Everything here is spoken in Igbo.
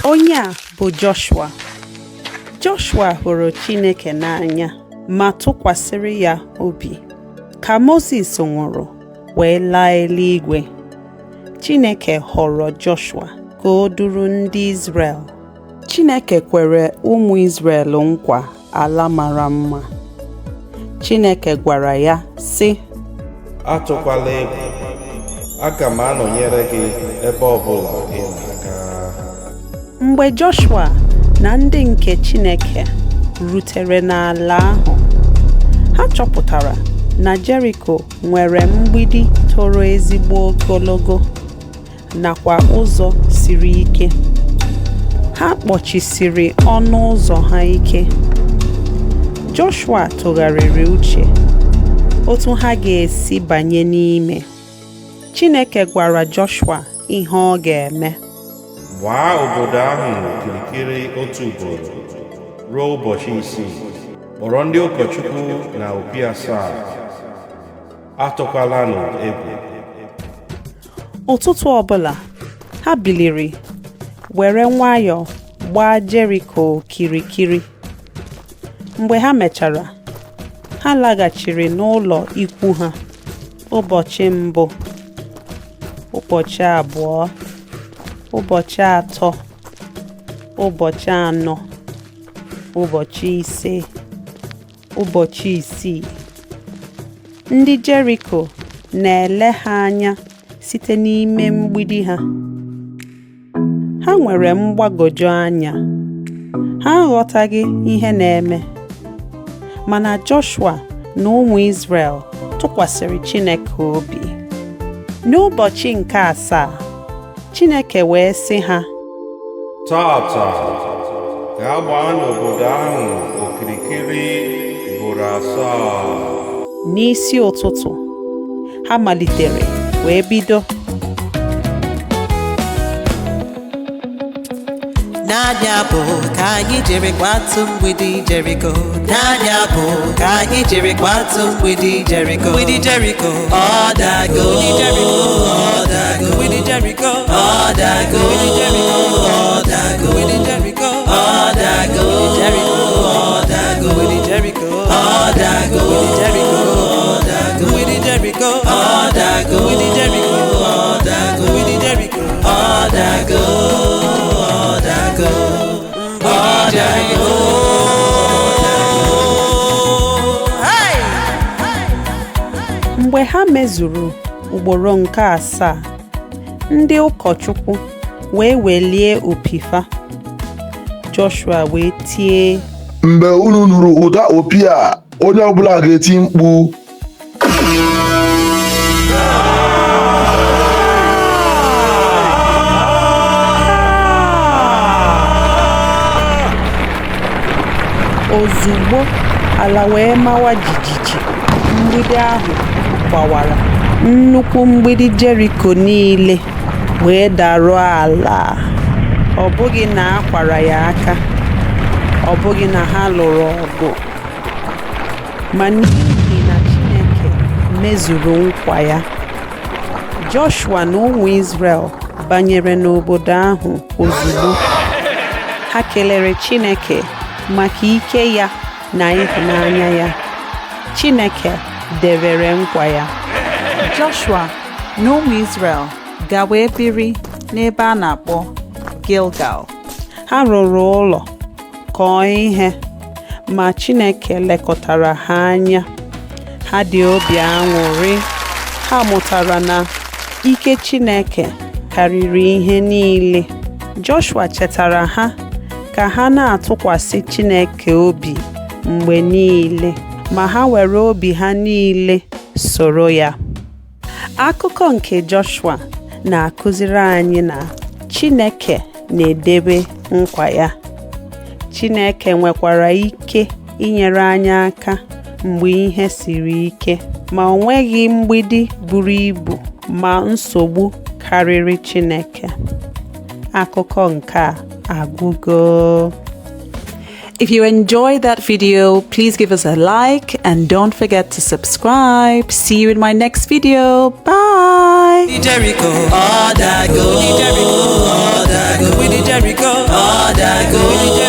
Onye a bụ Joshua. Joshua hụrụ Chineke n'anya ma tụkwasịrị ya obi. Ka Moses nwụrụ wee laa eluigwe, Chineke họrọ Joshua ka o duru ndị Israel. Chineke kwere ụmụ Israel nkwa ala mara mma. Chineke gwara ya sị, atụkwala egwu, aga m anọnyere gị ebe ọbụla ị na-aga. Mgbe Joshua na ndị nke Chineke rutere n'ala ahụ, ha chọpụtara na Jeriko nwere mgbidi toro ezigbo ogologo nakwa ụzọ siri ike. Ha kpọchisiri ọnụ ụzọ ha ike. Joshua tụgharịrị uche otu ha ga-esi banye n'ime. Chineke gwara Joshua ihe ọ ga-eme. Gbaa obodo ahụ okirikiri otu ugboro ruo ụbọchị 6. Kpọrọ ndị ụkọchukwu na opi 7. Atụkwala egwu. Ụtụtụ ọbụla, ha biliri were nwayọọ gbaa Jeriko okirikiri. Mgbe ha mechara, ha laghachiri n'ụlọ ikwu ha. Ụbọchị mbụ, ụbọchị abụọ, ụbọchị atọ, ụbọchị anọ, ụbọchị 5, ụbọchị 6. Ndị Jeriko na-ele ha anya site n'ime mgbidi ha. Ha nwere mgbagwoju anya. Ha aghọtaghị ihe na-eme. Mana Joshua na ụmụ Israel tụkwasịrị Chineke obi. N'ụbọchị nke 7, Chineke wee sị ha, Tata, gaa gbaa n'obodo ahụ okirikiri ugboro 7. N'isi ụtụtụ, ha malitere wee bido. N'anya bụ ka anyị jiri kwatu mgbidi Jeriko. N'anya bụ ka anyị jiri kwatu mgbidi Jeriko. Mgbidi Jeriko, ọ dago. Mgbidi Jeriko, ọ dago. Mgbidi Jeriko, ọ dago. Mgbidi Jeriko, ọ dago. Mgbidi Jeriko, ọ dago. Mgbidi Jeriko, ọ dago. Mgbidi Jeriko, ọ dago. Mgbidi Jeriko, ọ dago. Mgbidi Jeriko, ọ dago. Mgbidi Jeriko, ọ dago. Mgbidi Jeriko, ọ dago. Mgbe ha mezuru ugboro nke 7, ndị ụkọchukwu wee welie opifa. Joshua wee tie, mgbe unu nụrụ ụda opi a, onye ọbụla ga-eti mkpu. Ozugbo ala wee mawa jijiji. Mgbidi ahụ gbawara. Nnukwu mgbidi Jeriko niile wee daruo ala. Ọ bụghị na akwara ya aka, ọ bụghị na ha lụrụ ọgụ, ma n'ihi na Chineke mezuru nkwa ya. Joshua na ụmụ Israel banyere n'obodo ahụ ozugbo. Ha kelere Chineke maka ike ya na ịhụnanya ya. Chineke debere nkwa ya. Joshua na ụmụ Israel gawa ebiri n'ebe a na-akpọ Gilgal. Ha rụrụ ụlọ, kọọ ihe, ma Chineke lekọtara ha anya. Ha dị obi aṅụrị. Ha mụtara na ike Chineke karịrị ihe niile. Joshua chetara ha ka ha na-atụkwasị Chineke obi mgbe niile, ma ha were obi ha niile soro ya. Akụkọ nke Joshua na-akụziri anyị na Chineke na-edebe nkwa ya. Chineke nwekwara ike inyere anyị aka mgbe ihe siri ike, ma o nweghị mgbidi buru ibu ma nsogbu karịrị Chineke. Akụkọ nke a agwụgo. If you enjoyed that video, please give us a like and don't forget to subscribe. See you in my next video. Bye. Jeriko, all that go. Jeriko, all that go. Mgbidi Jericho